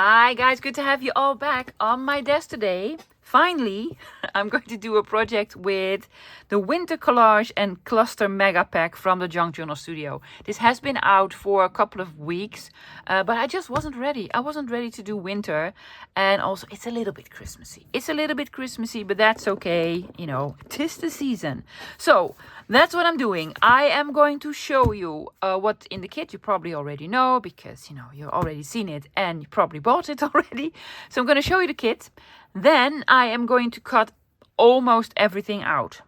Hi guys, good to have you all back on my desk today. Finally, I'm going to do a project with the Winter Collage and Cluster Megapack from the Junk Journal Studio. This has been out for a couple of weeks, but I just wasn't ready. I wasn't ready to do winter, and also it's a little bit Christmassy. It's a little bit Christmassy, but that's okay. You know, 'tis the season. So that's what I'm doing. I am going to show you what in the kit you probably already know because, you know, you've already seen it and you probably bought it already. So I'm going to show you the kit. Then I am going to cut almost everything out.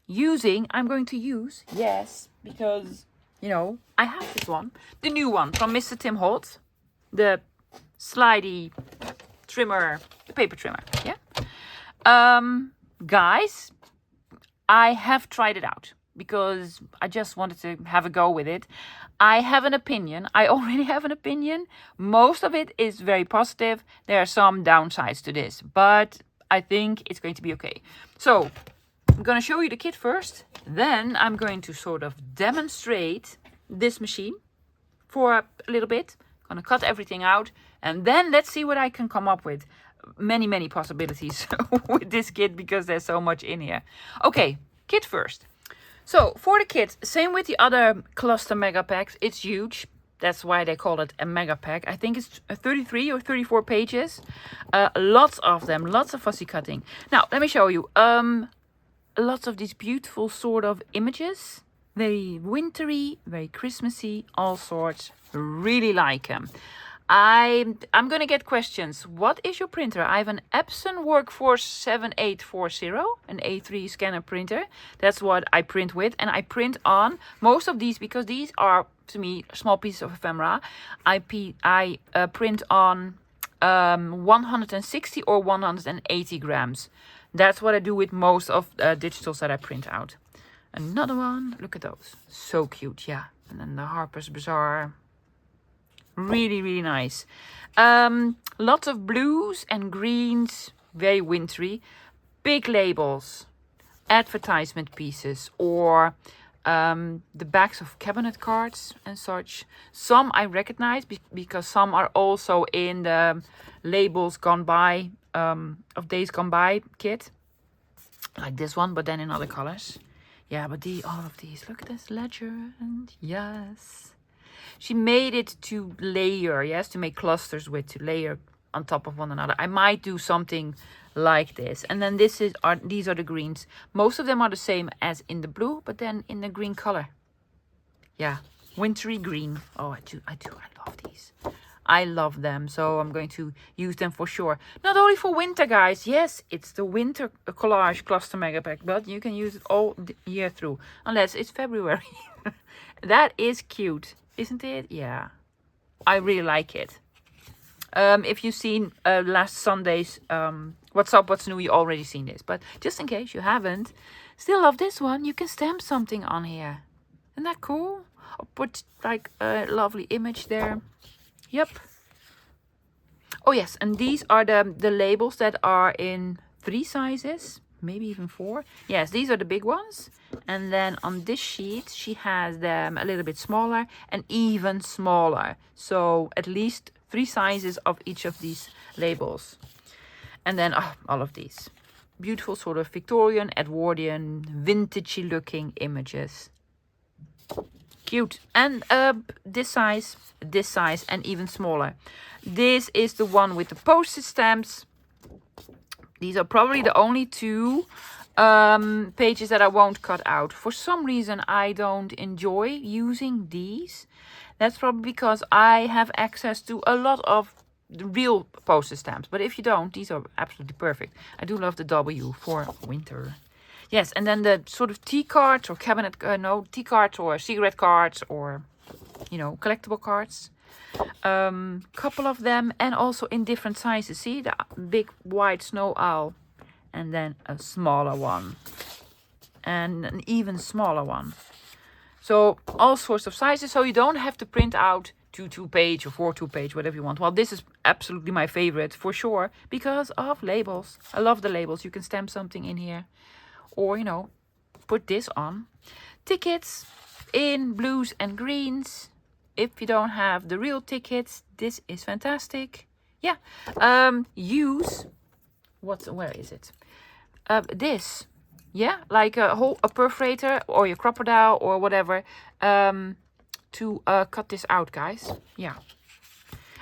I'm going to use, yes, because, you know, I have this one. The new one from Mr. Tim Holt. The slidey trimmer, the paper trimmer, yeah. Guys, I have tried it out because I just wanted to have a go with it. I have an opinion. I already have an opinion. Most of it is very positive. There are some downsides to this, but I think it's going to be okay. So I'm going to show you the kit first. Then I'm going to sort of demonstrate this machine for a little bit. I'm going to cut everything out and then let's see what I can come up with. Many possibilities with this kit because there's so much in here. Okay, kit first. So for the kit, same with the other cluster mega packs, it's huge. That's why they call it a mega pack. I think it's 33 or 34 pages. Lots of them, lots of fussy cutting. Now, let me show you. Lots of these beautiful sort of images. Very wintry, very Christmassy, all sorts. Really like them. I'm going to get questions. What is your printer? I have an Epson Workforce 7840, an A3 scanner printer. That's what I print with. And I print on most of these because these are, to me, small pieces of ephemera. I print on 160 or 180 grams. That's what I do with most of digitals that I print out. Another one. Look at those. So cute, yeah. And then the Harper's Bazaar. Really nice. Lots of blues and greens, very wintry. Big labels, advertisement pieces, or the backs of cabinet cards and such. Some I recognize because some are also in the labels gone by, of days gone by kit. Like this one, but then in other colors. Yeah, but all of these. Look at this legend. Yes. She made it to layer, yes, to make clusters with, to layer on top of one another. I might do something like this. And then these are the greens. Most of them are the same as in the blue, but then in the green color. Yeah, wintry green. Oh, I do. I love these. I love them, so I'm going to use them for sure. Not only for winter, guys. Yes, it's the Winter Collage Cluster Megapack, but you can use it all the year through, unless it's February. That is cute, isn't it? Yeah, I really like it. If you've seen last Sunday's What's Up, What's New, you already seen this. But just in case you haven't, still love this one. You can stamp something on here. Isn't that cool? Or put like a lovely image there. Yep. Oh yes, and these are the labels that are in 3 sizes, maybe even 4. Yes, these are the big ones. And then on this sheet, she has them a little bit smaller and even smaller. So at least 3 sizes of each of these labels. And then all of these. Beautiful sort of Victorian, Edwardian, vintagey looking images. Cute. And this size, and even smaller. This is the one with the postage stamps. These are probably the only 2 pages that I won't cut out. For some reason, I don't enjoy using these. That's probably because I have access to a lot of the real postage stamps. But if you don't, these are absolutely perfect. I do love the W for winter. Yes, and then the sort of tea cards or tea cards or cigarette cards or, you know, collectible cards. Couple of them, and also in different sizes. See, the big white snow owl, and then a smaller one, and an even smaller one. So all sorts of sizes, so you don't have to print out 2-page or 4-2-page, whatever you want. Well, this is absolutely my favorite for sure because of labels. I love the labels. You can stamp something in here, or, you know, put this on. Tickets in blues and greens. If you don't have the real tickets, this is fantastic. Yeah. Use, where is it? This. Yeah, like a perforator or your crocodile or whatever, to cut this out, guys. Yeah.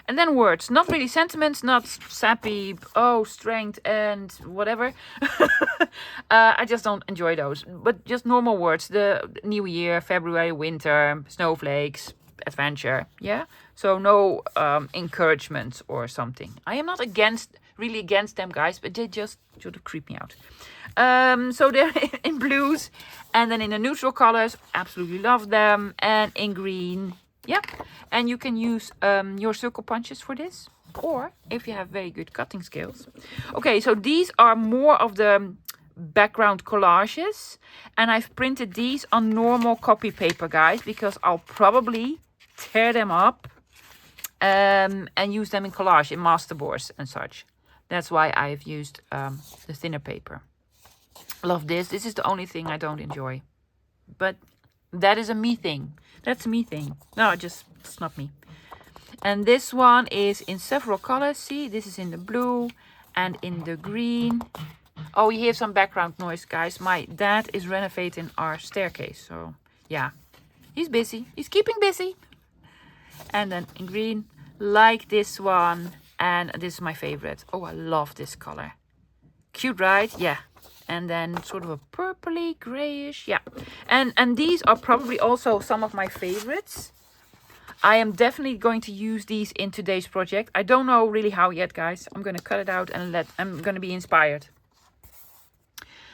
And then words, not really sentiments, not sappy, oh, strength and whatever. I just don't enjoy those. But just normal words, the New Year, February, winter, snowflakes, adventure. Yeah. So no encouragement or something. I am not really against them, guys, but they just sort of creep me out. So they're in blues, and then in the neutral colors, absolutely love them, and in green. Yeah, and you can use your circle punches for this, or if you have very good cutting skills. Okay, so these are more of the background collages, and I've printed these on normal copy paper, guys, because I'll probably tear them up and use them in collage, in masterboards and such. That's why I've used the thinner paper. Love this. This is the only thing I don't enjoy, but that is a me thing. That's a me thing. No, it's not me. And this one is in several colors. See, this is in the blue and in the green. Oh, you hear some background noise, guys. My dad is renovating our staircase. So, yeah. He's busy. He's keeping busy. And then in green, like this one. And this is my favorite. Oh, I love this color. Cute, right? Yeah. And then sort of a purpley grayish. Yeah. And these are probably also some of my favorites. I am definitely going to use these in today's project. I don't know really how yet, guys. I'm going to cut it out and I'm going to be inspired.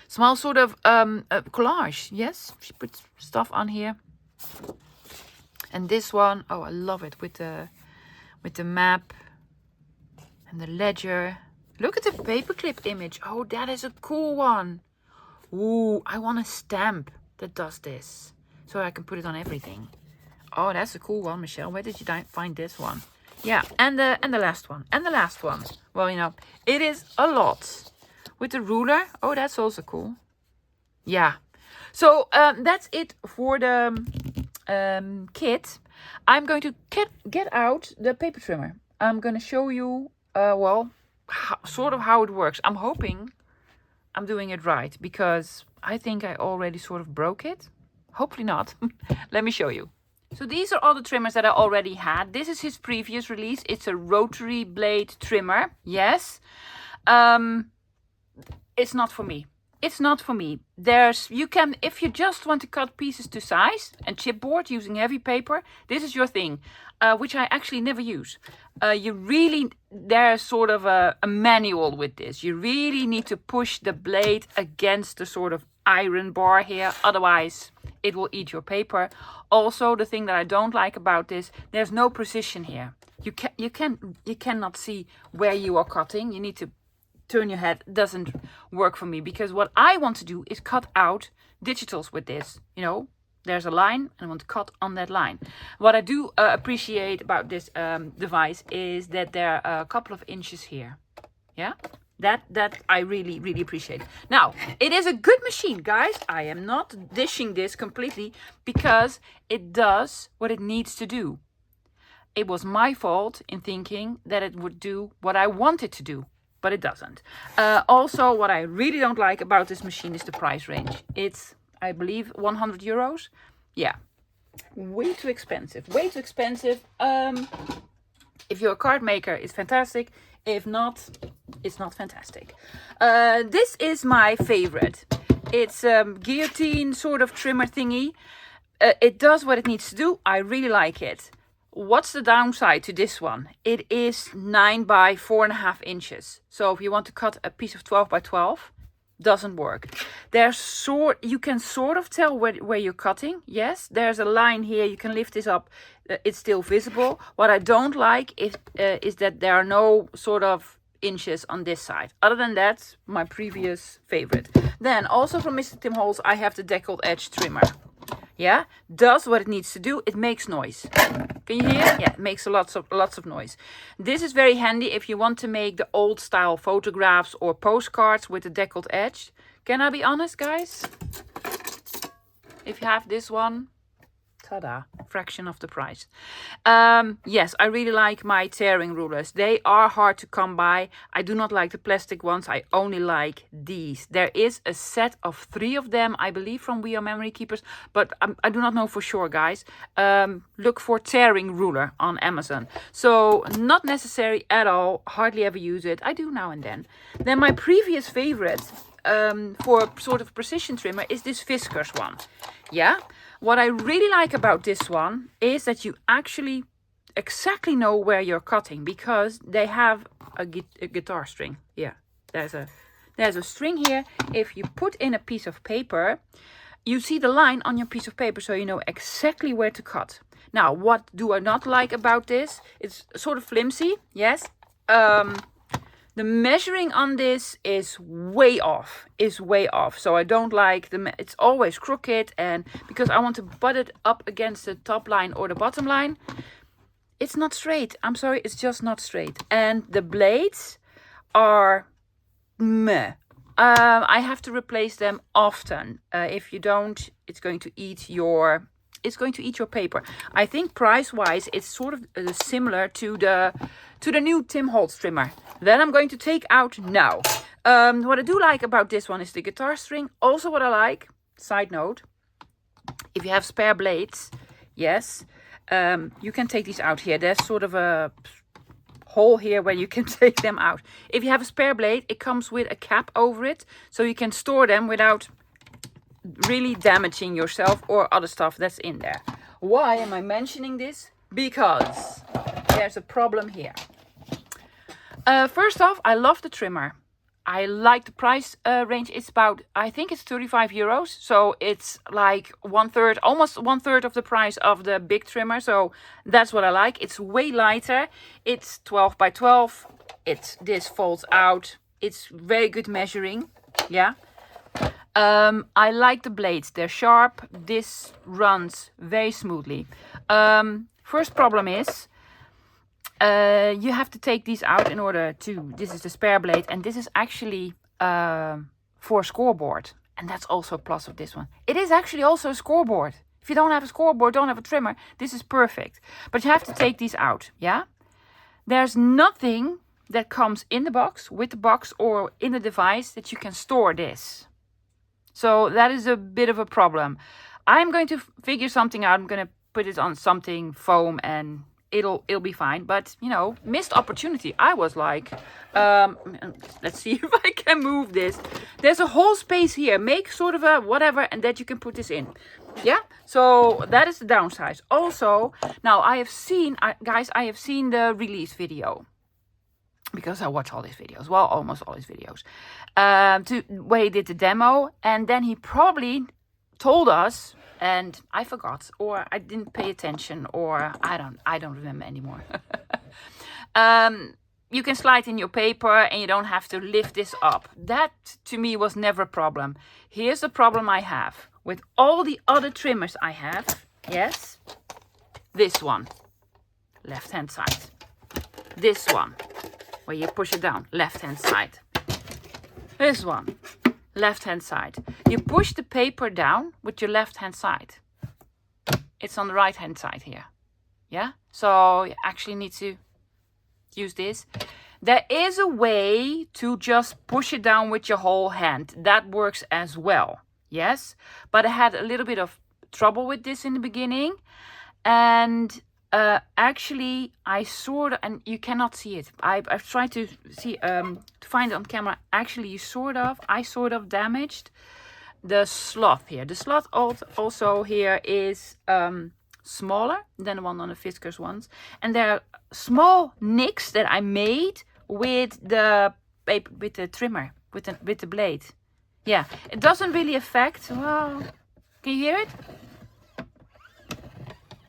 Small sort of collage. Yes. She puts stuff on here. And this one, oh, I love it with the map and the ledger. Look at the paperclip image. Oh, that is a cool one. Ooh, I want a stamp that does this, so I can put it on everything. Oh, that's a cool one, Michelle. Where did you find this one? Yeah, and the last one. And the last one. Well, you know, it is a lot. With the ruler. Oh, that's also cool. Yeah. So that's it for the kit. I'm going to get out the paper trimmer. I'm going to show you, sort of how it works. I'm hoping I'm doing it right, because I think I already sort of broke it. Hopefully not. Let me show you. So these are all the trimmers that I already had. This is his previous release. It's a rotary blade trimmer. Yes. It's not for me. It's not for me. If you just want to cut pieces to size and chipboard using heavy paper, this is your thing, which I actually never use. There's sort of a manual with this. You really need to push the blade against the sort of iron bar here. Otherwise, it will eat your paper. Also, the thing that I don't like about this, there's no precision here. You cannot see where you are cutting. You need to turn your head. Doesn't work for me, because what I want to do is cut out digitals with this. You know, there's a line and I want to cut on that line. What I do appreciate about this device is that there are a couple of inches here. Yeah, that I really, really appreciate. Now, it is a good machine, guys. I am not dishing this completely, because it does what it needs to do. It was my fault in thinking that it would do what I wanted to do, but it doesn't. Also, what I really don't like about this machine is the price range. It's, I believe, 100 euros. Yeah, way too expensive. Way too expensive. If you're a card maker, it's fantastic. If not, it's not fantastic. This is my favorite. It's a guillotine sort of trimmer thingy. It does what it needs to do. I really like it. What's the downside to this one? It is 9 by 4.5 inches. So if you want to cut a piece of 12 by 12, doesn't work. You can sort of tell where you're cutting. Yes, there's a line here. You can lift this up. It's still visible. What I don't like is that there are no sort of inches on this side. Other than that, my previous favorite. Then also from Mr. Tim Holtz, I have the deckled edge trimmer. Yeah, does what it needs to do. It makes noise. Can you hear? Yeah, it makes lots of noise. This is very handy if you want to make the old style photographs or postcards with the deckled edge. Can I be honest, guys? If you have this one, Ta-da, fraction of the price. Yes, I really like my tearing rulers. They are hard to come by. I do not like the plastic ones. I only like these. There is a set of 3 of them, I believe, from We Are Memory Keepers, but I do not know for sure, guys. Look for tearing ruler on Amazon. So not necessary at all. Hardly ever use it. I do now and then. Then my previous favorite for sort of precision trimmer is this Fiskars one. Yeah. What I really like about this one is that you actually exactly know where you're cutting, because they have a guitar string. Yeah, there's a string here. If you put in a piece of paper, you see the line on your piece of paper, so you know exactly where to cut. Now, what do I not like about this? It's sort of flimsy, yes. The measuring on this is way off, So I don't like it's always crooked, and because I want to butt it up against the top line or the bottom line, it's not straight. I'm sorry, it's just not straight. And the blades are meh. I have to replace them often. If you don't, it's going to eat your paper. I think price-wise, it's sort of similar to the new Tim Holtz trimmer that I'm going to take out now. What I do like about this one is the guitar string. Also what I like, side note, if you have spare blades, yes, you can take these out here. There's sort of a hole here where you can take them out. If you have a spare blade, it comes with a cap over it, so you can store them without really damaging yourself or other stuff that's in there. Why am I mentioning this? Because there's a problem here. First off, I love the trimmer. I like the price range. It's about, I think it's 35 euros. So it's like almost one third of the price of the big trimmer. So that's what I like. It's way lighter. It's 12 by 12. This folds out. It's very good measuring. Yeah. I like the blades. They're sharp. This runs very smoothly. First problem is, you have to take these out in order to, this is the spare blade, and this is actually for a scoreboard. And that's also a plus of this one. It is actually also a scoreboard. If you don't have a scoreboard, don't have a trimmer, this is perfect. But you have to take these out, yeah? There's nothing that comes in the box, with the box, or in the device that you can store this. So that is a bit of a problem. I'm going to figure something out. I'm going to put it on something foam and it'll be fine. But, you know, missed opportunity. I was like, let's see if I can move this. There's a whole space here. Make sort of a whatever, and that you can put this in. Yeah, so that is the downside. Also, now I have seen, guys, I have seen the release video. Because I watch all these videos. Well, almost all these videos. Where he did the demo. And then he probably told us, and I forgot, or I didn't pay attention, or I don't remember anymore. You can slide in your paper and you don't have to lift this up. That to me was never a problem. Here's the problem I have with all the other trimmers I have. Yes, this one, left hand side. This one, where you push it down, left hand side. This one, left hand side. You push the paper down with your left hand side. It's on the right hand side here. Yeah, so you actually need to use this. There is a way to just push it down with your whole hand. That works as well. Yes, but I had a little bit of trouble with this in the beginning, and actually I sort of, and you cannot see it, I've tried to see to find it on camera. Actually I sort of damaged the slot here. The slot also here is smaller than the one on the Fiskars ones, and there are small nicks that I made with the paper, with the trimmer, with the blade. Yeah, it doesn't really affect, well, can you hear it?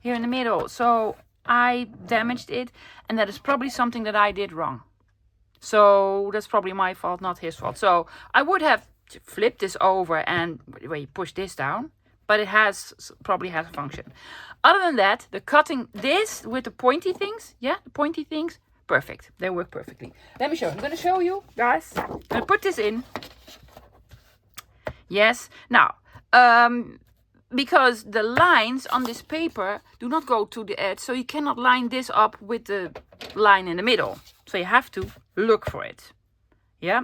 Here in the middle. So I damaged it, and that is probably something that I did wrong. So that's probably my fault, not his fault. So I would have flipped this over and where you push this down, but it probably has a function. Other than that, the cutting this with the pointy things, yeah, the pointy things, perfect. They work perfectly. Let me show you. I'm going to show you, guys. I'm going to put this in. Yes. Now, because the lines on this paper do not go to the edge, so you cannot line this up with the line in the middle. So you have to look for it. Yeah,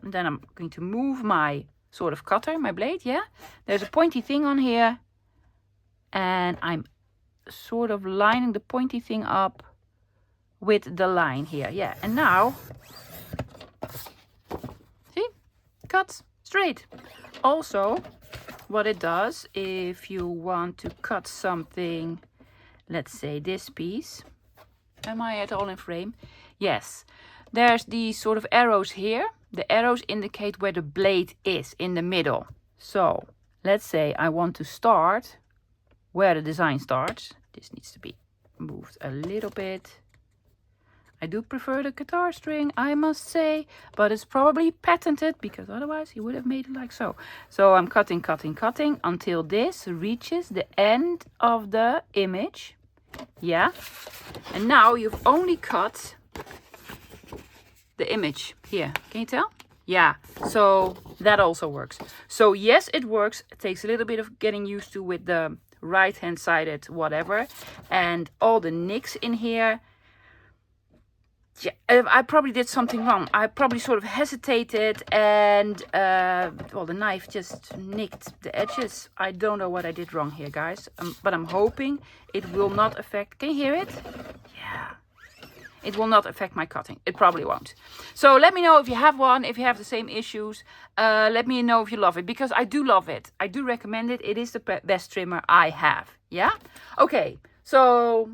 then I'm going to move my sort of cutter, my blade, yeah. There's a pointy thing on here, and I'm sort of lining the pointy thing up with the line here, yeah. And now, see, cuts straight. Also, what it does, if you want to cut something, let's say this piece, am I at all in frame? Yes, there's these sort of arrows here. The arrows indicate where the blade is in the middle. So let's say I want to start where the design starts. This needs to be moved a little bit. I do prefer the guitar string, I must say, but it's probably patented because otherwise he would have made it like so. So I'm cutting, cutting, cutting until this reaches the end of the image. Yeah. And now you've only cut the image here. Can you tell? Yeah. So that also works. So yes, it works. It takes a little bit of getting used to with the right hand sided whatever. And all the nicks in here. Yeah, I probably did something wrong. I probably sort of hesitated and, well, the knife just nicked the edges. I don't know what I did wrong here, guys. But I'm hoping it will not affect... Can you hear it? Yeah. It will not affect my cutting. It probably won't. So let me know if you have one, if you have the same issues. Let me know if you love it, because I do love it. I do recommend it. It is the best trimmer I have. Yeah? Okay. So...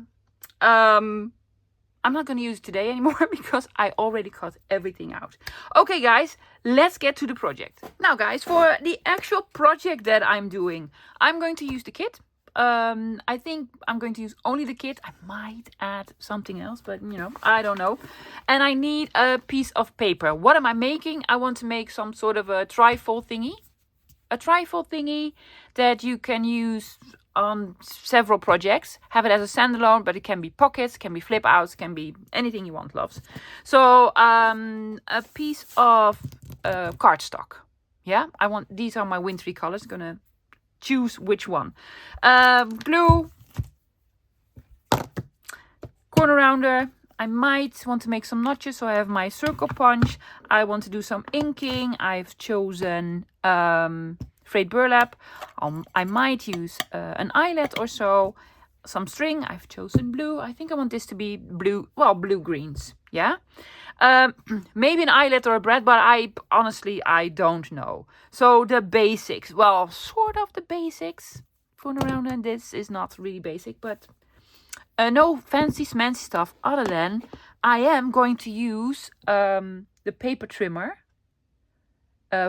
I'm not going to use it today anymore because I already cut everything out. Okay, guys, let's get to the project. Now, guys, for the actual project that I'm doing, I'm going to use the kit. I think I'm going to use only the kit. I might add something else, but, you know, I don't know. And I need a piece of paper. What am I making? I want to make some sort of a trifold thingy. A trifold thingy that you can use on several projects. Have it as a standalone, but it can be pockets, can be flip outs, can be anything you want, loves. So a piece of cardstock. Yeah, I want, these are my wintry colors. Gonna choose which one. Glue, corner rounder. I might want to make some notches, so I have my circle punch. I want to do some inking. I've chosen frayed burlap. I might use an eyelet or so. Some string. I've chosen blue. I think I want this to be blue. Well, blue greens. Yeah. Maybe an eyelet or a brad, but honestly I don't know. So the basics. Well, sort of the basics. Going around, and this is not really basic, but no fancy smancy stuff other than I am going to use the paper trimmer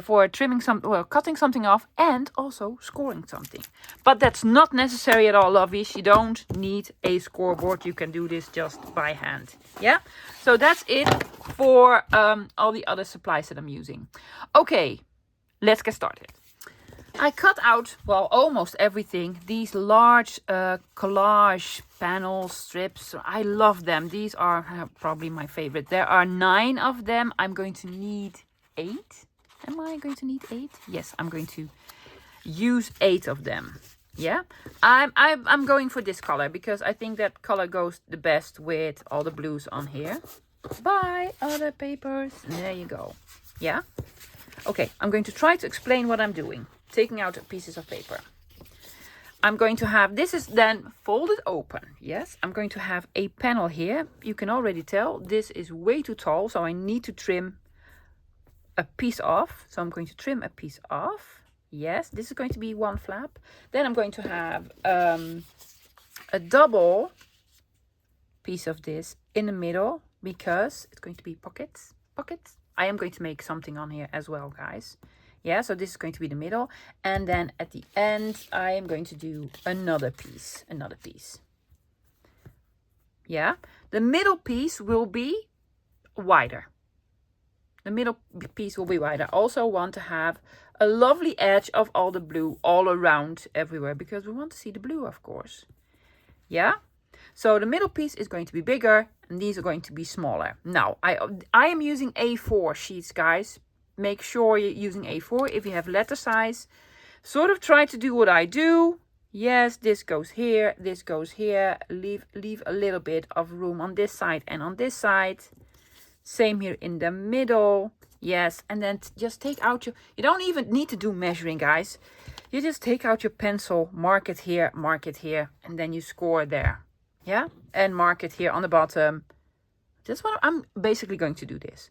for trimming cutting something off and also scoring something. But that's not necessary at all, lovies. You don't need a scoreboard. You can do this just by hand. Yeah. So that's it for all the other supplies that I'm using. Okay, let's get started. I cut out, well, almost everything. These large collage panels, strips. I love them. These are probably my favorite. There are 9 of them. I'm going to need 8. Am I going to need 8? Yes, I'm going to use 8 of them. Yeah, I'm going for this color because I think that color goes the best with all the blues on here. Buy other papers. There you go. Yeah. Okay, I'm going to try to explain what I'm doing. Taking out pieces of paper. I'm going to have, this is then folded open. Yes, I'm going to have a panel here. You can already tell this is way too tall, so I need to trim a piece off. So I'm going to trim a piece off. Yes, this is going to be one flap. Then I'm going to have a double piece of this in the middle because it's going to be pockets. I am going to make something on here as well, guys. Yeah, so this is going to be the middle. And then at the end, I am going to do another piece. Yeah, the middle piece will be wider. I also want to have a lovely edge of all the blue all around everywhere because we want to see the blue, of course. Yeah, so the middle piece is going to be bigger and these are going to be smaller. Now, I am using A4 sheets, guys. Make sure you're using A4. If you have letter size, Sort of try to do what I do. Yes, this goes here, this goes here. Leave a little bit of room on this side and on this side. Same here in the middle. Yes, and then just take out your... You don't even need to do measuring, guys. You just take out your pencil, mark it here, and then you score there. Yeah, and mark it here on the bottom. That's what I'm basically going to do this.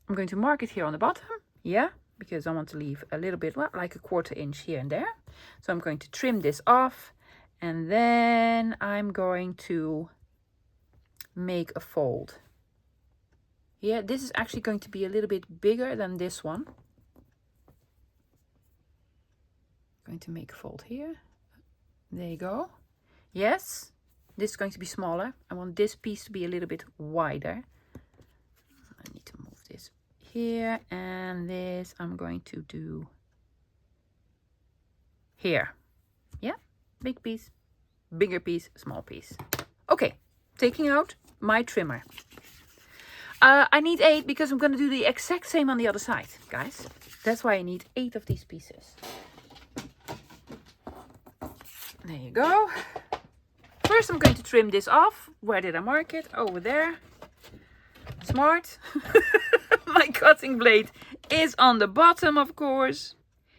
I'm going to mark it here on the bottom. Yeah, because I want to leave a little bit, well, like a 1/4 inch here and there. So I'm going to trim this off, and then I'm going to make a fold. Yeah, this is actually going to be a little bit bigger than this one. Going to make a fold here. There you go. Yes, this is going to be smaller. I want this piece to be a little bit wider. I need to move this here, and this I'm going to do here. Yeah, big piece, bigger piece, small piece. Okay, taking out my trimmer. I need 8 because I'm going to do the exact same on the other side, guys. That's why I need 8 of these pieces. There you go. First I'm going to trim this off. Where did I mark it? Over there. Smart. My cutting blade is on the bottom, of course.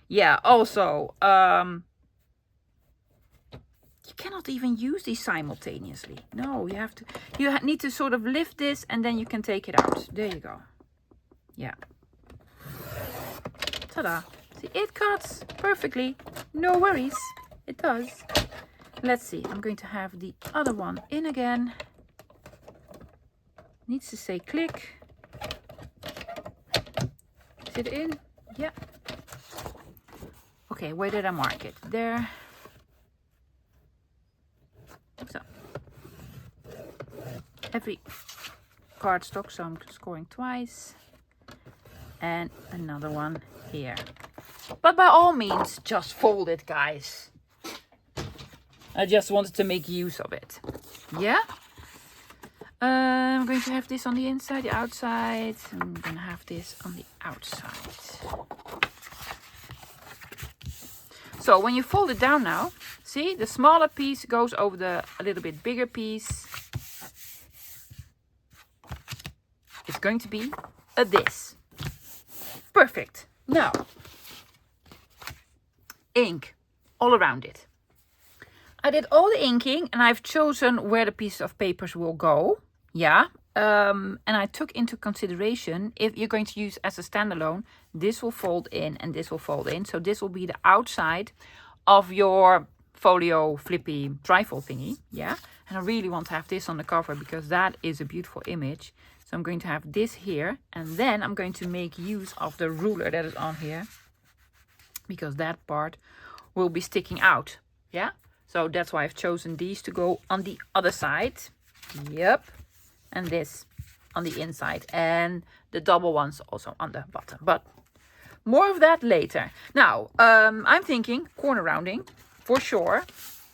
Yeah, also, you cannot even use these simultaneously. No, you have to, need to sort of lift this and then you can take it out. There you go. Yeah. Ta-da. See, it cuts perfectly. No worries. It does. Let's see. I'm going to have the other one in again. Needs to say click. Is it in? Yeah. Okay, where did I mark it? There. So every cardstock, so I'm scoring twice, and another one here. But by all means, just fold it, guys. I just wanted to make use of it. Yeah. I'm going to have this on the inside, the outside. I'm going to have this on the outside. So when you fold it down now, see, the smaller piece goes over the a little bit bigger piece. It's going to be a this. Perfect. Now, ink all around it. I did all the inking and I've chosen where the pieces of papers will go. Yeah. And I took into consideration, if you're going to use as a standalone, this will fold in and this will fold in. So this will be the outside of your folio flippy trifold thingy. Yeah. And I really want to have this on the cover because that is a beautiful image. So I'm going to have this here, and then I'm going to make use of the ruler that is on here because that part will be sticking out. Yeah. So that's why I've chosen these to go on the other side. Yep. And this on the inside, and the double ones also on the bottom, but more of that later. Now, I'm thinking corner rounding for sure,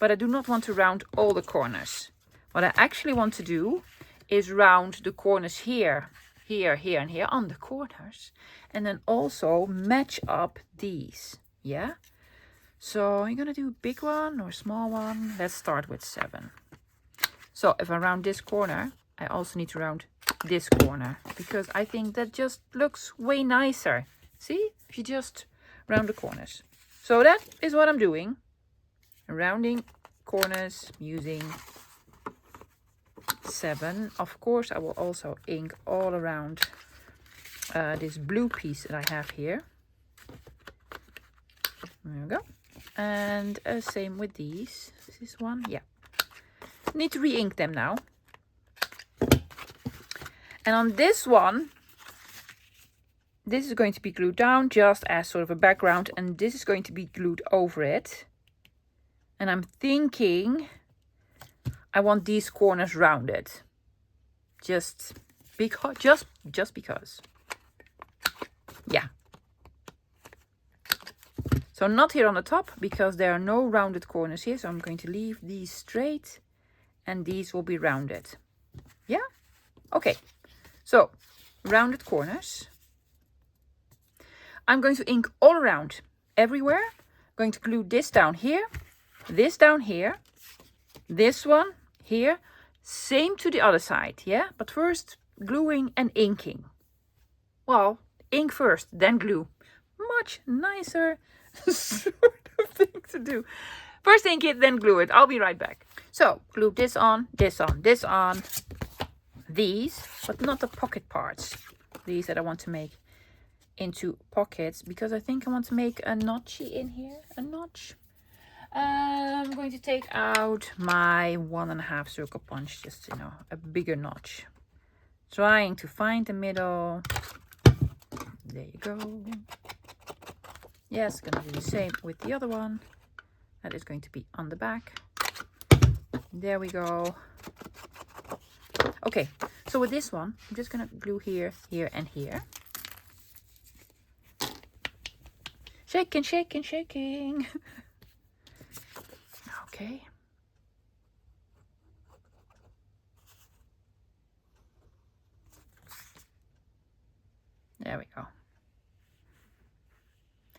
but I do not want to round all the corners. What I actually want to do is round the corners here, here, here, and here on the corners, and then also match up these. Yeah. So I'm gonna do a big one or a small one. Let's start with 7. So if I round this corner, I also need to round this corner because I think that just looks way nicer. See, if you just round the corners. So that is what I'm doing. Rounding corners using 7. Of course, I will also ink all around this blue piece that I have here. There we go. And same with these. Is this one? Yeah. Need to re-ink them now. And on this one, this is going to be glued down just as sort of a background, and this is going to be glued over it. And I'm thinking I want these corners rounded. Just because, just because. Yeah. So not here on the top because there are no rounded corners here. So I'm going to leave these straight and these will be rounded. Yeah? Okay. So, rounded corners. I'm going to ink all around, everywhere, going to glue this down here, this down here, this one here, same to the other side, yeah? But first gluing and inking. Well, ink first, then glue. Much nicer sort of thing to do. First ink it, then glue it. I'll be right back. So, glue this on, this on, this on. These, but not the pocket parts. These that I want to make into pockets, because I think I want to make a notchy in here. A notch. I'm going to take out my 1.5 circle punch, just, you know, a bigger notch. Trying to find the middle. There you go. Yes, gonna do the same with the other one. That is going to be on the back. There we go. Okay, so with this one, I'm just gonna glue here, here, and here. Shaking, shaking, shaking. Okay. There we go.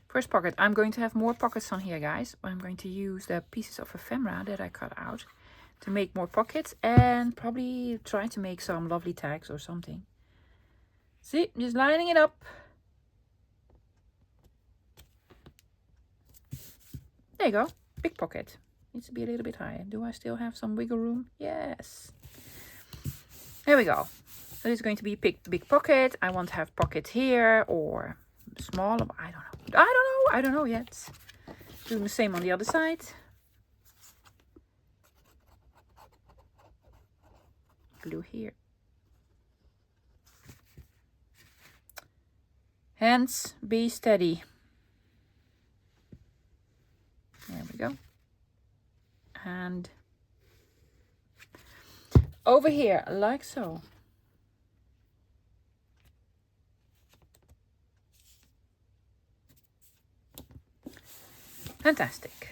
First pocket. I'm going to have more pockets on here, guys. I'm going to use the pieces of ephemera that I cut out to make more pockets, and probably try to make some lovely tags or something. See, just lining it up. There you go. Big pocket. Needs to be a little bit higher. Do I still have some wiggle room? Yes. There we go. So this is going to be a big pocket. I want to have pockets here or small. I don't know yet. Doing the same on the other side. Glue here. Hands, be steady. There we go. And over here, like so. Fantastic.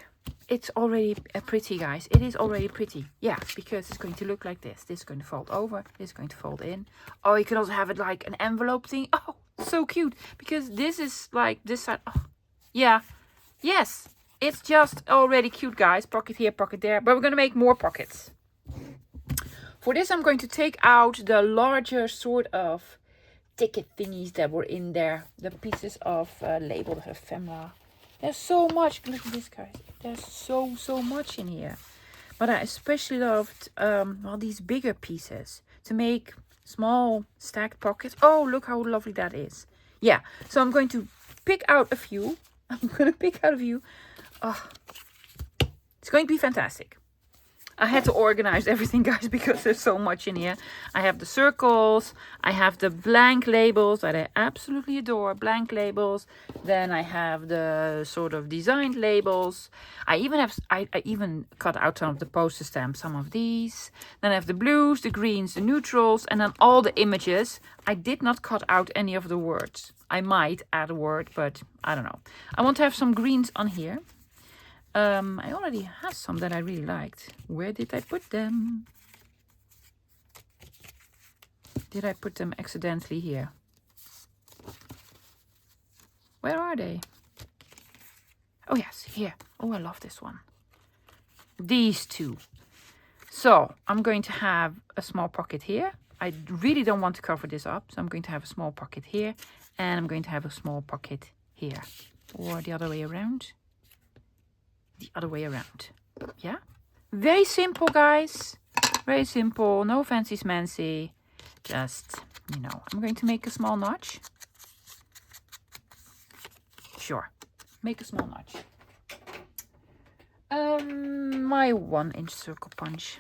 It's already pretty, guys. It is already pretty. Yeah, because it's going to look like this. This is going to fold over. This is going to fold in. Oh, you can also have it like an envelope thing. Oh, so cute. Because this is like this side. Oh, yeah. Yes. It's just already cute, guys. Pocket here, pocket there. But we're going to make more pockets. For this, I'm going to take out the larger sort of ticket thingies that were in there. The pieces of label, the ephemera. There's so much. Look at this, guys. There's so much in here. But I especially loved well, these bigger pieces to make small stacked pockets. Oh, look how lovely that is. Yeah. So I'm going to pick out a few. Oh, it's going to be fantastic. I had to organize everything, guys, because there's so much in here. I have the circles. I have the blank labels that I absolutely adore. Blank labels. Then I have the sort of designed labels. I even cut out some of the poster stamps, some of these. Then I have the blues, the greens, the neutrals, and then all the images. I did not cut out any of the words. I might add a word, but I don't know. I want to have some greens on here. I already had some that I really liked. Where did I put them? Did I put them accidentally here? Where are they? Oh yes, here. Oh, I love this one. These two. So I'm going to have a small pocket here. I really don't want to cover this up, so I'm going to have a small pocket here, and I'm going to have a small pocket here, or the other way around. The other way around. Yeah, very simple, guys. Very simple. No fancy smancy. Just, you know, I'm going to make a small notch. Sure, make a small notch. My 1-inch circle punch.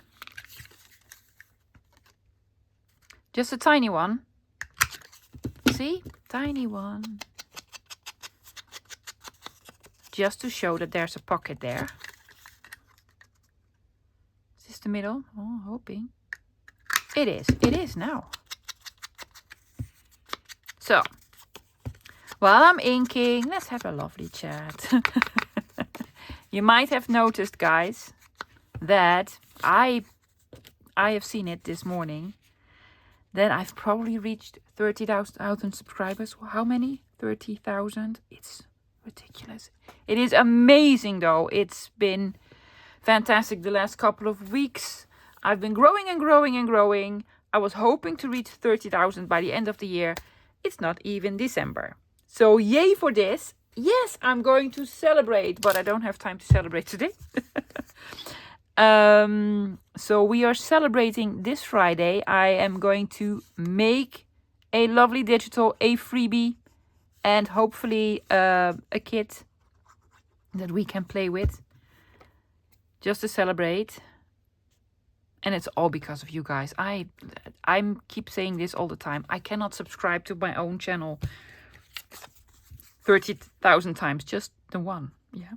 Just a tiny one. See, tiny one. Just to show that there's a pocket there. Is this the middle? Oh, hoping. It is. It is now. So, while I'm inking, let's have a lovely chat. You might have noticed, guys, that I have seen it this morning. That I've probably reached 30,000 subscribers. How many? 30,000. It's ridiculous. It is amazing though. It's been fantastic the last couple of weeks. I've been growing and growing and growing. I was hoping to reach 30,000 by the end of the year. It's not even December. So yay for this. Yes, I'm going to celebrate, but I don't have time to celebrate today. So we are celebrating this Friday. I am going to make a lovely digital, a freebie, and hopefully a kit that we can play with just to celebrate. And it's all because of you guys. I keep saying this all the time. I cannot subscribe to my own channel 30,000 times, just the one. Yeah.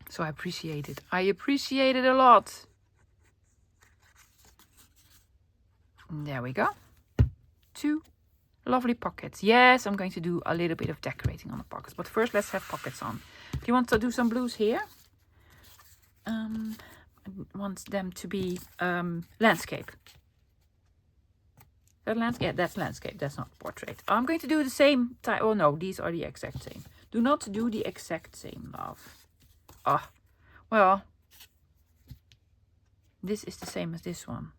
So I appreciate it. I appreciate it a lot. And there we go. 2 lovely pockets. Yes, I'm going to do a little bit of decorating on the pockets. But first, let's have pockets on. Do you want to do some blues here? I want them to be landscape. That landscape? Yeah, that's landscape. That's not portrait. I'm going to do the same type. Oh no, these are the exact same. Do not do the exact same, love. Ah, well, this is the same as this one.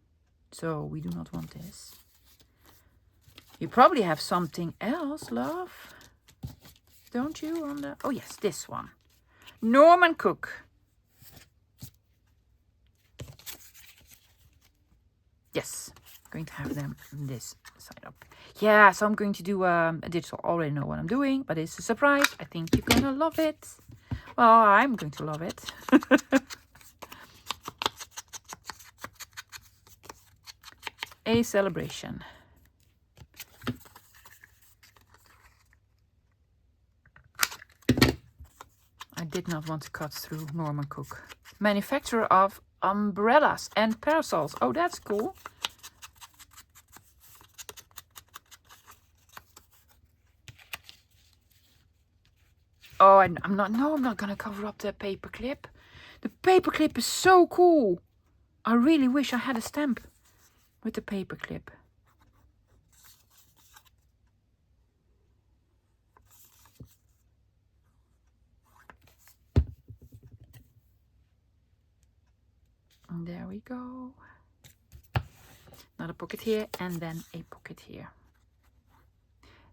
So we do not want this. You probably have something else, love. Don't you? On the... Oh yes, this one. Norman Cook. Yes, I'm going to have them on this side up. Yeah, so I'm going to do a digital. I already know what I'm doing, but it's a surprise. I think you're going to love it. Well, I'm going to love it. A celebration. I did not want to cut through Norman Cook. Manufacturer of umbrellas and parasols. Oh, that's cool. Oh, I'm not gonna cover up the paper clip. The paper clip is so cool. I really wish I had a stamp with the paper clip. And there we go. Another pocket here and then a pocket here.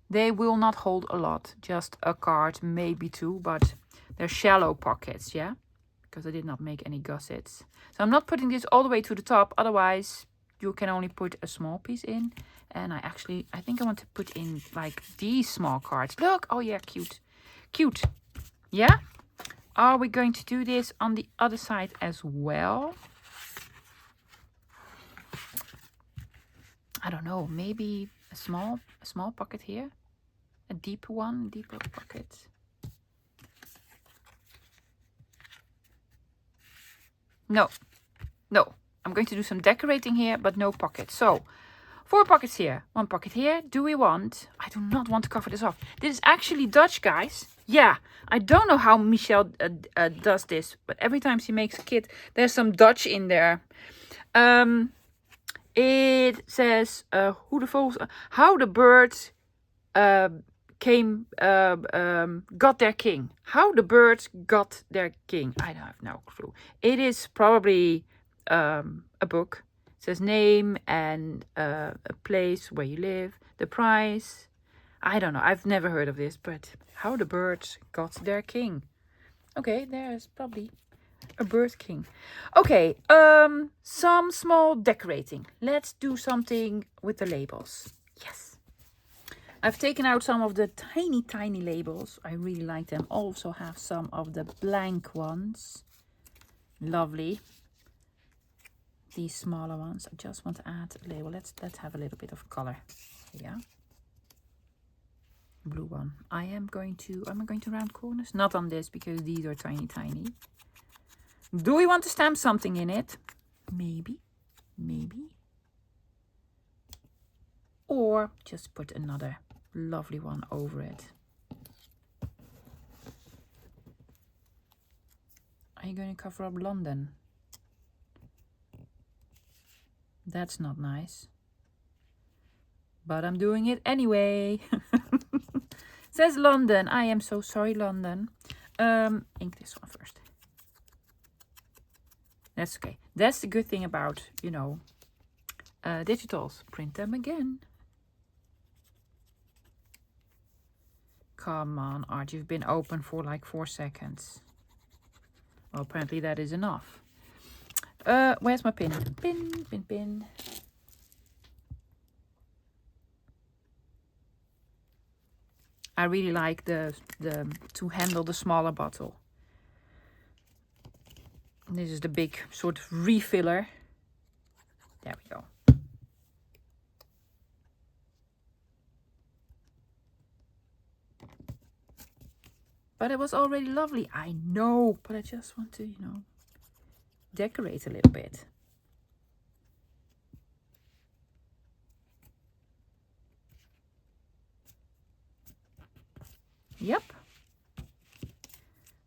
They will not hold a lot, just a card, maybe 2, but they're shallow pockets, yeah? Because I did not make any gussets. So I'm not putting this all the way to the top, otherwise you can only put a small piece in. And I think I want to put in like these small cards. Look, oh yeah, cute. Cute, yeah? Are we going to do this on the other side as well? I don't know, maybe a small pocket here. A deeper pocket. No, I'm going to do some decorating here, but no pockets. So 4 pockets here, 1 pocket here. Do we want, I do not want to cover this off. This is actually Dutch, guys. Yeah, I don't know how Michelle does this, but every time she makes a kit, there's some Dutch in there. It says, how the birds got their king. How the birds got their king. I have no clue. It is probably a book. It says name and a place where you live, the price. I don't know. I've never heard of this, but how the birds got their king. Okay, there's probably a bird king. Okay, some small decorating. Let's do something with the labels. Yes. I've taken out some of the tiny labels. I really like them. Also have some of the blank ones. Lovely. These smaller ones. I just want to add a label. Let's have a little bit of color. Yeah. Blue one. Am I going to round corners? Not on this because these are tiny. Do we want to stamp something in it? Maybe. Or just put another lovely one over it. Are you going to cover up London? That's not nice. But I'm doing it anyway. Says London. I am so sorry, London. Ink this one first. That's okay. That's the good thing about, you know, digitals. Print them again. Come on, Art. You've been open for like 4 seconds. Well, apparently that is enough. Where's my pin? Pin. I really like the to handle the smaller bottle. This is the big sort of refiller. There we go. But it was already lovely. I know, but I just want to, you know, decorate a little bit. Yep.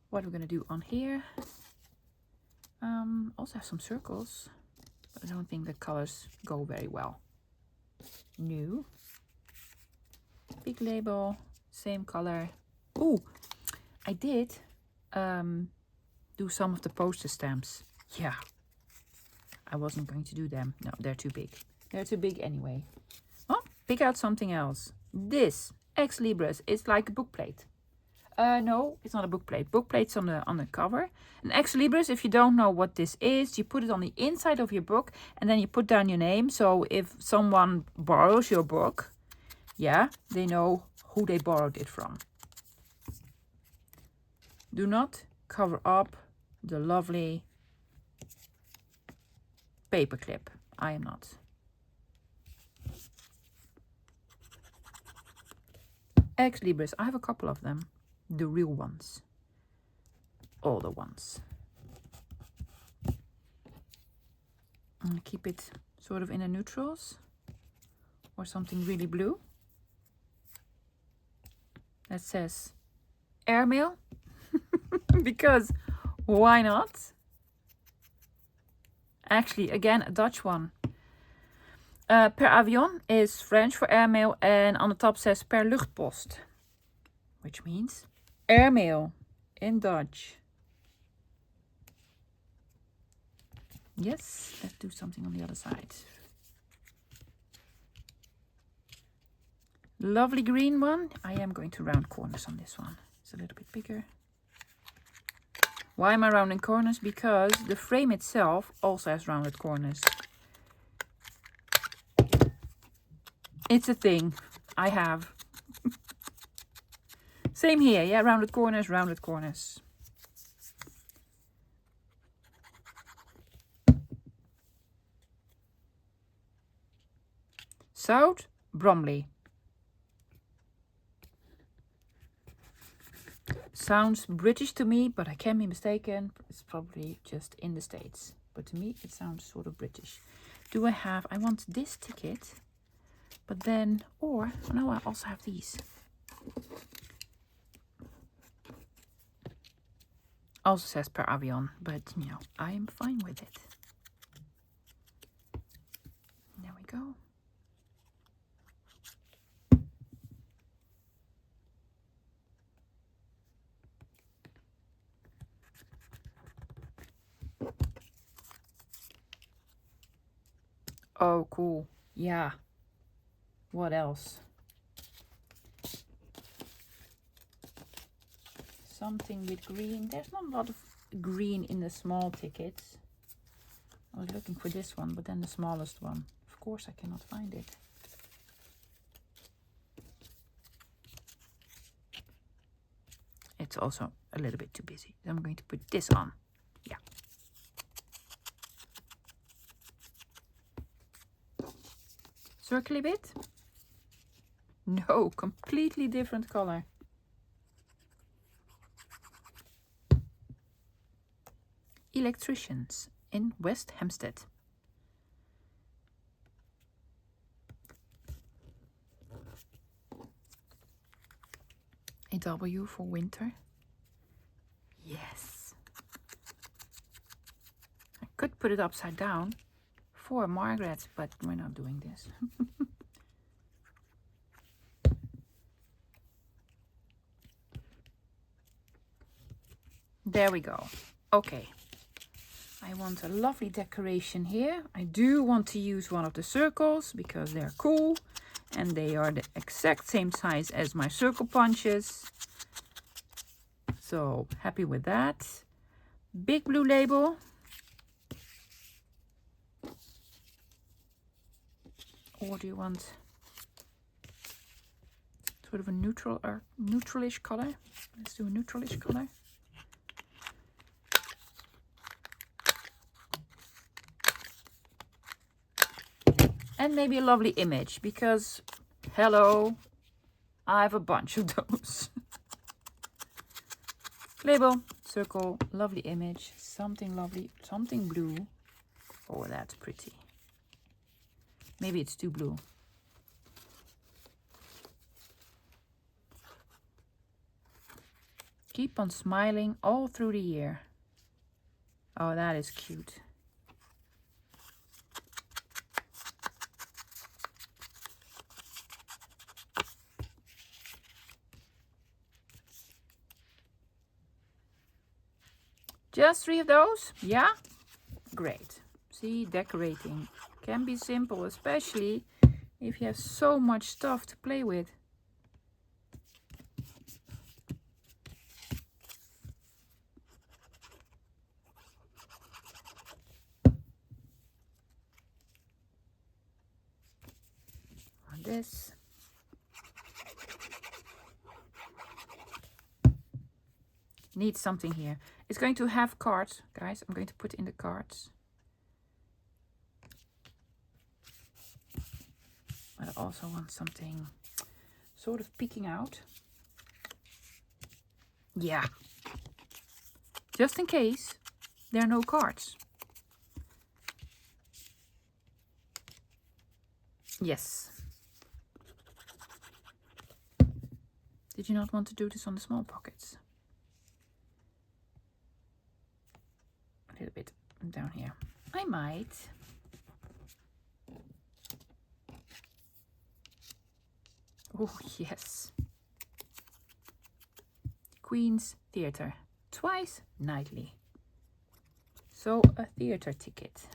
What are we gonna do on here? Also have some circles, but I don't think the colors go very well. New. Big label, same color. Oh, I did do some of the poster stamps. Yeah, I wasn't going to do them. No, they're too big. They're too big anyway. Oh, pick out something else. This Ex Libris is like a book plate. No, it's not a book plate. Book plate's on the cover. An Ex Libris, if you don't know what this is, you put it on the inside of your book and then you put down your name. So if someone borrows your book, yeah, they know who they borrowed it from. Do not cover up the lovely paperclip. I am not. Ex Libris, I have a couple of them. The real ones. All the ones. I'm gonna keep it sort of in the neutrals. Or something really blue. That says airmail. Because why not? Actually, again, a Dutch one. Per avion is French for airmail, and on the top says per luchtpost, which means airmail in Dutch. Yes, let's do something on the other side. Lovely green one. I am going to round corners on this one. It's a little bit bigger. Why am I rounding corners? Because the frame itself also has rounded corners. It's a thing I have. Same here, yeah, rounded corners, rounded corners. South Bromley. Sounds British to me, but I can be mistaken. It's probably just in the States. But to me, it sounds sort of British. Do I have, I want this ticket, but then, or, oh no, I also have these. Also says per avion, but you know, I'm fine with it. There we go. Oh, cool. Yeah. What else? Something with green. There's not a lot of green in the small tickets. I was looking for this one, but then the smallest one. Of course, I cannot find it. It's also a little bit too busy. I'm going to put this on. Yeah. Circly bit? No, completely different color. Electricians in West Hampstead. A W for winter. Yes. I could put it upside down for Margaret, but we're not doing this. there we go. Okay. I want a lovely decoration here. I do want to use one of the circles because they're cool. And they are the exact same size as my circle punches. So happy with that. Big blue label. Or do you want sort of a neutral or neutralish color? Let's do a neutralish color. And maybe a lovely image because, hello, I have a bunch of those. Label, circle, lovely image, something lovely, something blue. Oh, that's pretty. Maybe it's too blue. Keep on smiling all through the year. Oh, that is cute. Just 3 of those? Yeah? Great. See, decorating can be simple, especially if you have so much stuff to play with. On this. Need something here. It's going to have cards, guys. I'm going to put in the cards. But I also want something sort of peeking out. Yeah. Just in case there are no cards. Yes. Did you not want to do this on the small pockets? A little bit down here. I might. Oh, yes. Queen's Theatre. Twice nightly. So a theatre ticket.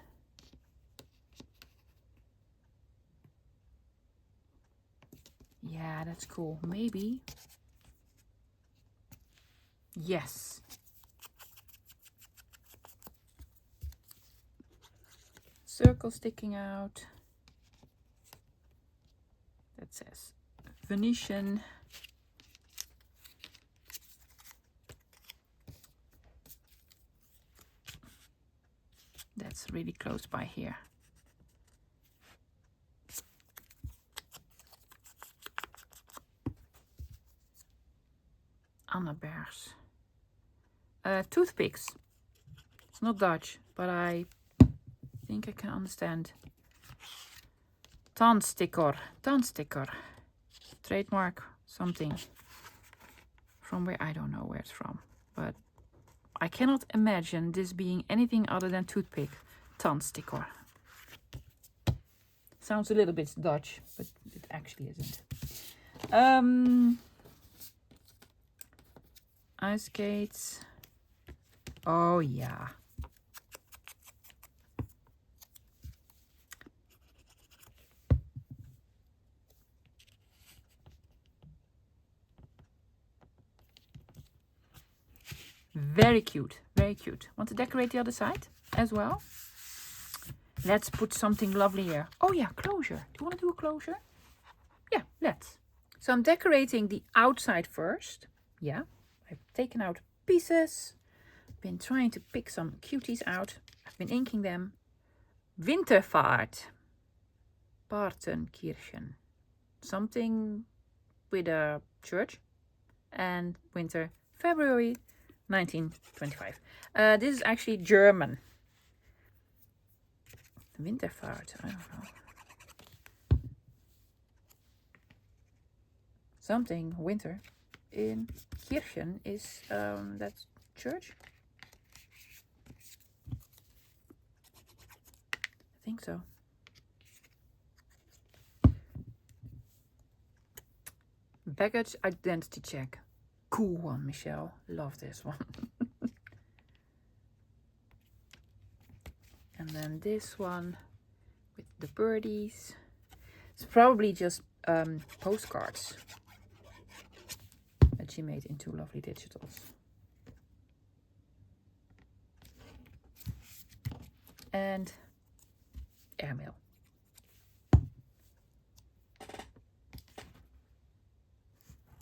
Yeah, that's cool. Maybe. Yes. Circle sticking out. That says Venetian. That's really close by here. Annabergs. Toothpicks. It's not Dutch, but I think I can understand. Tandsticker. Tandsticker. Trademark something. From where I don't know where it's from. But I cannot imagine this being anything other than toothpick. Tandsticker. Sounds a little bit Dutch, but it actually isn't. Ice skates. Oh yeah. Very cute, very cute. Want to decorate the other side as well? Let's put something lovely here. Oh yeah, closure. Do you want to do a closure? Yeah, let's. So I'm decorating the outside first. Yeah, I've taken out pieces. Been trying to pick some cuties out. I've been inking them. Wintervaart. Partenkirchen. Something with a church. And winter, February 1925. This is actually German. Wintervaart, I don't know. Something winter in Kirchen is that's church. I think so. Baggage identity check. Cool one, Michelle. Love this one. And then this one with the birdies. It's probably just postcards that she made into lovely digitals. And airmail.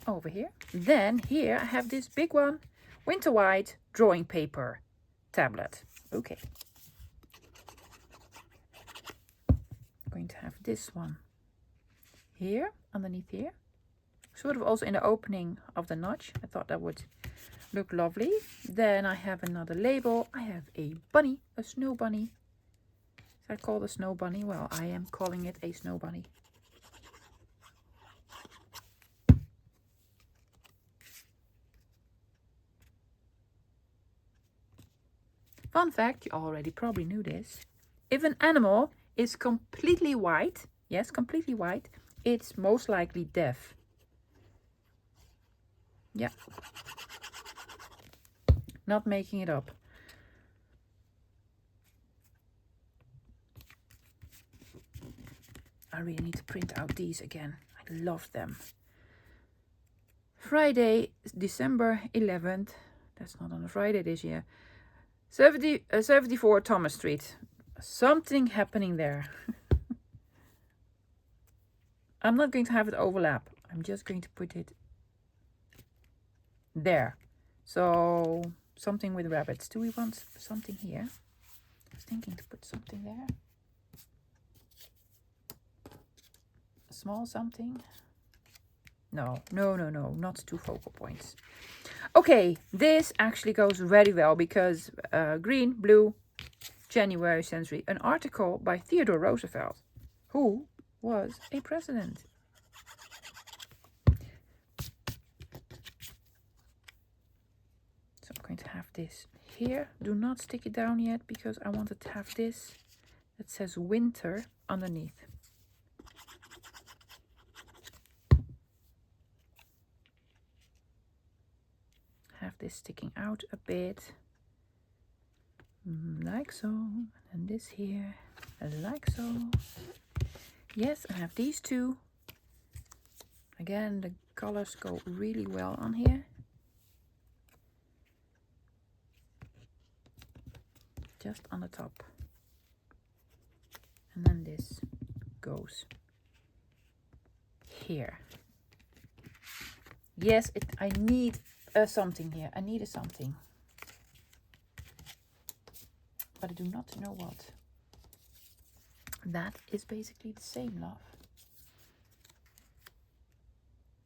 Over here. Then here I have this big one, Winter White drawing paper tablet. Okay. I'm going to have this one here, underneath here. Sort of also in the opening of the notch. I thought that would look lovely. Then I have another label. I have a bunny, a snow bunny. Is that called a snow bunny? Well, I am calling it a snow bunny. Fun fact, you already probably knew this. If an animal is completely white, yes, completely white, it's most likely deaf. Yeah. Not making it up. I really need to print out these again. I love them. Friday, December 11th. That's not on a Friday this year. 74 Thomas Street. Something happening there. I'm not going to have it overlap. I'm just going to put it there. So something with rabbits. Do we want something here? I was thinking to put something there. A small something. No, not 2 focal points. Okay, this actually goes very well because green, blue, January century. An article by Theodore Roosevelt, who was a president. So I'm going to have this here. Do not stick it down yet because I wanted to have this that says winter underneath. Have this sticking out a bit, like so, and this here, like so. Yes, I have these two. Again, the colors go really well on here. Just on the top. And then this goes here. Yes, I need something here. I need a something. But I do not know what. That is basically the same, love.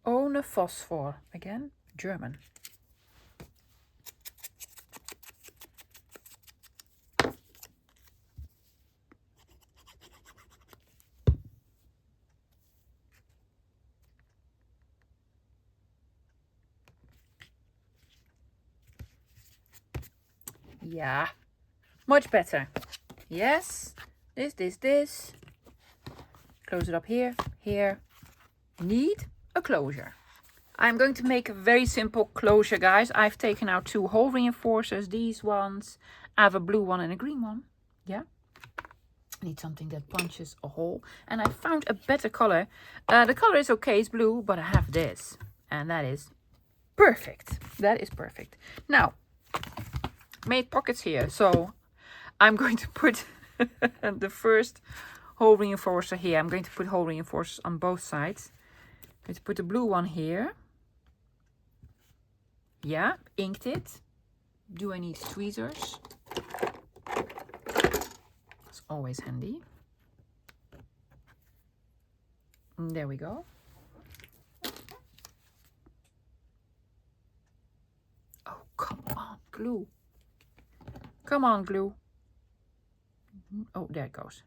Ohne Phosphor. Again, German. Yeah, much better. Yes, this. Close it up here, here. Need a closure. I'm going to make a very simple closure, guys. I've taken out 2 hole reinforcers, these ones. I have a blue one and a green one. Yeah. I need something that punches a hole. And I found a better color. The color is okay, it's blue, but I have this. And that is perfect. That is perfect. Now, made pockets here, so I'm going to put the first hole reinforcer here. I'm going to put hole reinforcers on both sides. I'm going to put the blue one here. Yeah, inked it. Do I need tweezers? It's always handy. And there we go. Oh, come on, glue. Come on, glue. Oh, there it goes.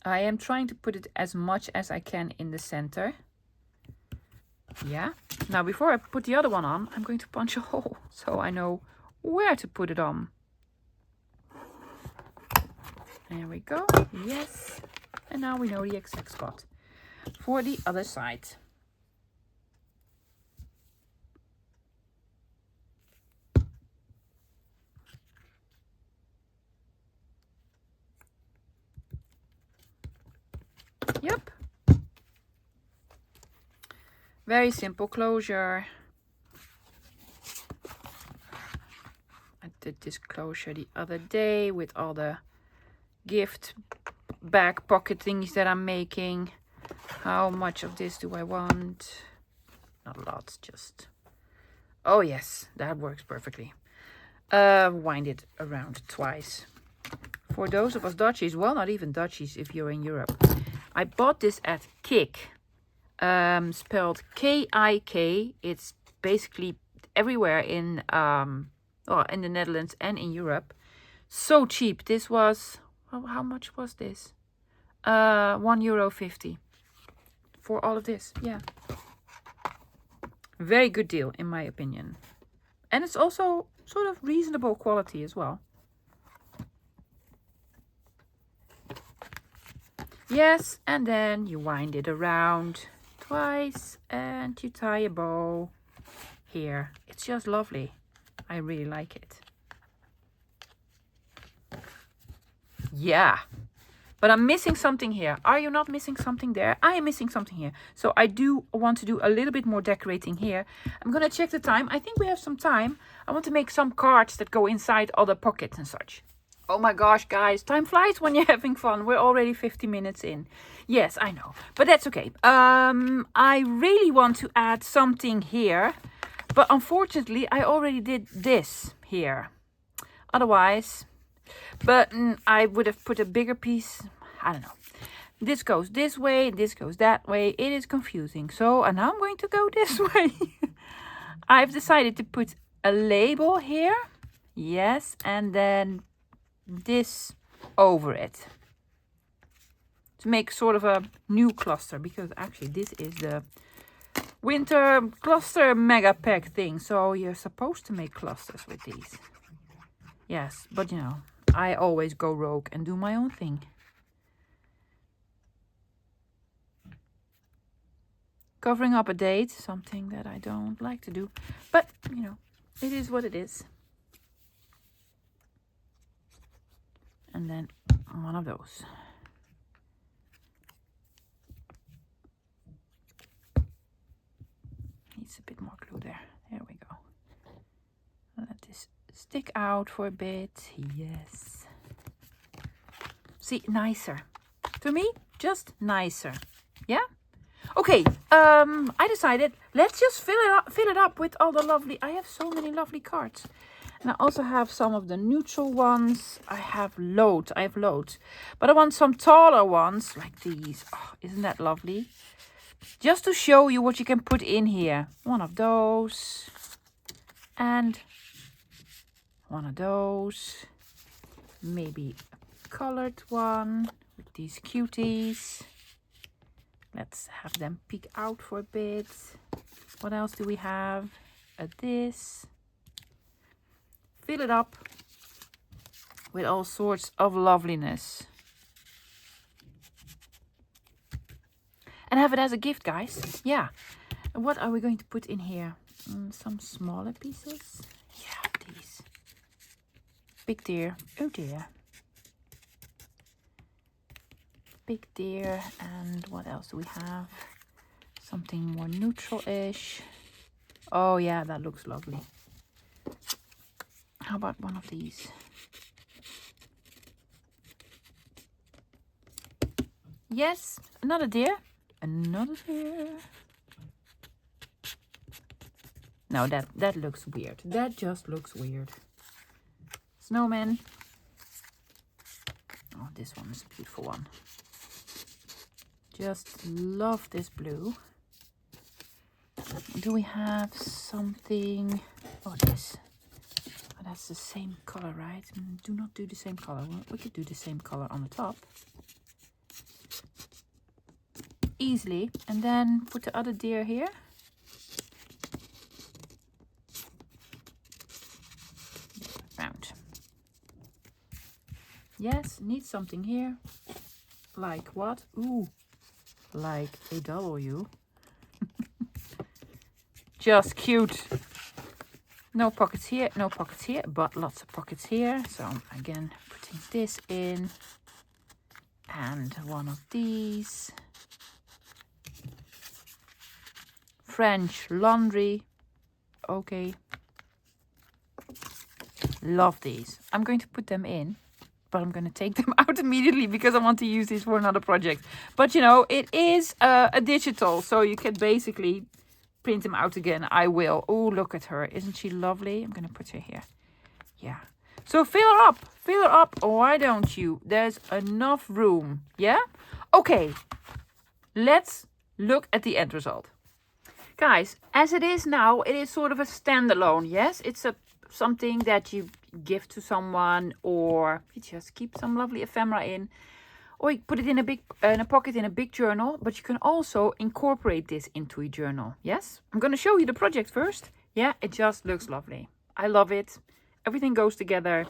I am trying to put it as much as I can in the center. Yeah. Now, before I put the other one on, I'm going to punch a hole so I know where to put it on. There we go. Yes. And now we know the exact spot for the other side. Yep. Very simple closure. I did this closure the other day with all the gift bag pocket things that I'm making. How much of this do I want? Not lots, just... Oh yes, that works perfectly. Wind it around twice. For those of us Dutchies, well, not even Dutchies if you're in Europe. I bought this at Kik. Spelled K-I-K. It's basically everywhere in in the Netherlands and in Europe. So cheap. This was, how much was this? €1.50 for all of this. Yeah. Very good deal in my opinion. And it's also sort of reasonable quality as well. Yes, and then you wind it around twice and you tie a bow here. It's just lovely. I really like it. Yeah. But I'm missing something here. Are you not missing something there? I am missing something here. So I do want to do a little bit more decorating here. I'm going to check the time. I think we have some time. I want to make some cards that go inside other pockets and such. Oh my gosh, guys. Time flies when you're having fun. We're already 50 minutes in. Yes, I know. But that's okay. I really want to add something here. But unfortunately, I already did this here. Otherwise... But I would have put a bigger piece. I don't know. This goes this way. This goes that way. It is confusing. So, and now I'm going to go this way. I've decided to put a label here. Yes. And then this over it. To make sort of a new cluster. Because actually this is the Winter Cluster Megapack thing. So you're supposed to make clusters with these. Yes. But you know. I always go rogue and do my own thing. Covering up a date, something that I don't like to do. But, you know, it is what it is. And then one of those. Needs a bit more glue there. There we go. Let this stick out for a bit. Yes. See, nicer. To me, just nicer. Yeah? Okay, I decided let's just fill it up with all the lovely... I have so many lovely cards. And I also have some of the neutral ones. I have loads. But I want some taller ones like these. Oh, isn't that lovely? Just to show you what you can put in here. One of those. And... one of those, maybe a colored one with these cuties. Let's have them peek out for a bit. What else do we have? This. Fill it up with all sorts of loveliness. And have it as a gift, guys. Yeah. And what are we going to put in here? Some smaller pieces. Yeah, these. Big deer. Oh dear. Big deer. And what else do we have? Something more neutral-ish. Oh yeah, that looks lovely. How about one of these? Yes, another deer. Another deer. No, that looks weird. That just looks weird. Snowman. Oh, this one is a beautiful one. Just love this blue. Do we have something? Oh, this. Oh, that's the same color, right? Do not do the same color. Well, we could do the same color on the top. Easily. And then put the other deer here. Round. Yes, need something here. Like what? Ooh, like a W. Just cute. No pockets here, no pockets here, but lots of pockets here. So I'm again putting this in. And one of these. French laundry. Okay. Love these. I'm going to put them in, but I'm going to take them out immediately because I want to use these for another project. But you know, it is a digital, so you can basically print them out again. I will. Oh, look at her. Isn't she lovely? I'm going to put her here. Yeah. So fill her up. Fill her up. Why don't you? There's enough room. Yeah? Okay. Let's look at the end result. Guys, as it is now, it is sort of a standalone. Yes, it's something that you give to someone, or you just keep some lovely ephemera in, or you put it in a pocket in a big journal. But you can also incorporate this into a journal. Yes, I'm going to show you the project first. Yeah, it just looks lovely. I love it. Everything goes together.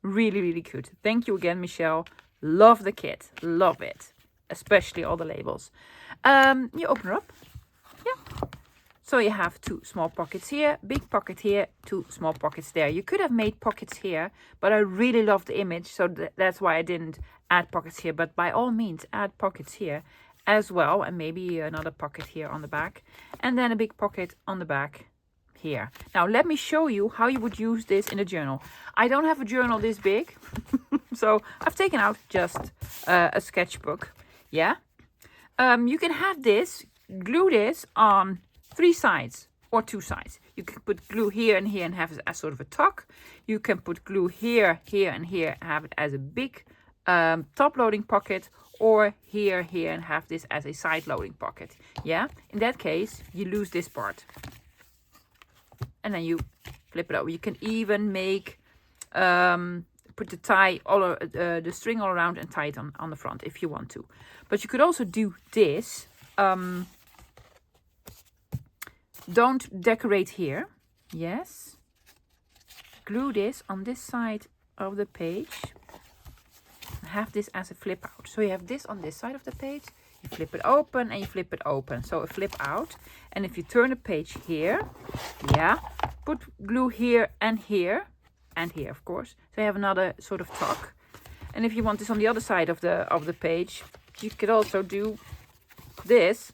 Really, really cute. Thank you again, Michelle. Love the kit. Love it. Especially all the labels. You open her up. Yeah. So you have 2 small pockets here, big pocket here, 2 small pockets there. You could have made pockets here, but I really love the image, so that's why I didn't add pockets here. But by all means, add pockets here as well, and maybe another pocket here on the back, and then a big pocket on the back here. Now let me show you how you would use this in a journal. I don't have a journal this big, so I've taken out just a sketchbook. Yeah, you can have this, glue this on 3 sides or 2 sides. You can put glue here and here and have it as sort of a tuck. You can put glue here, here and here, have it as a big top loading pocket, or here, here, and have this as a side loading pocket. Yeah, in that case, you lose this part. And then you flip it over. You can even make, put the tie, the string all around and tie it on the front if you want to. But you could also do this. Don't decorate here. Yes. Glue this on this side of the page. Have this as a flip out. So you have this on this side of the page. You flip it open and you flip it open. So a flip out. And if you turn the page here, yeah, put glue here and here. And here, of course. So you have another sort of tuck. And if you want this on the other side of the page, you could also do this.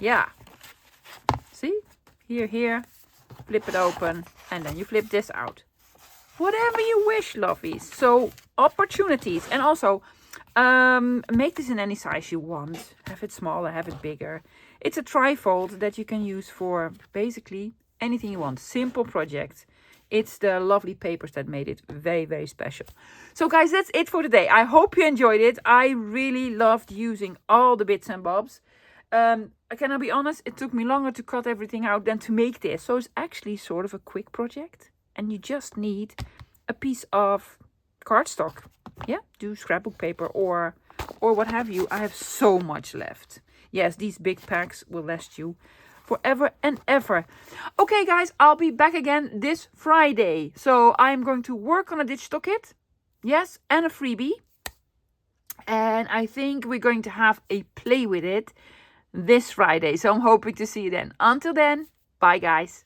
Yeah, see, here, flip it open, and then you flip this out. Whatever you wish, lovies. So opportunities. And also make this in any size you want. Have it smaller, have it bigger. It's a trifold that you can use for basically anything you want. Simple project. It's the lovely papers that made it very, very special. So guys, that's it for today. I hope you enjoyed it. I really loved using all the bits and bobs. Can I be honest? It took me longer to cut everything out than to make this. So it's actually sort of a quick project. And you just need a piece of cardstock. Yeah, do scrapbook paper or what have you. I have so much left. Yes, these big packs will last you forever and ever. Okay, guys, I'll be back again this Friday. So I'm going to work on a digital kit. Yes, and a freebie. And I think we're going to have a play with it this Friday. So I'm hoping to see you then. Until then, bye guys.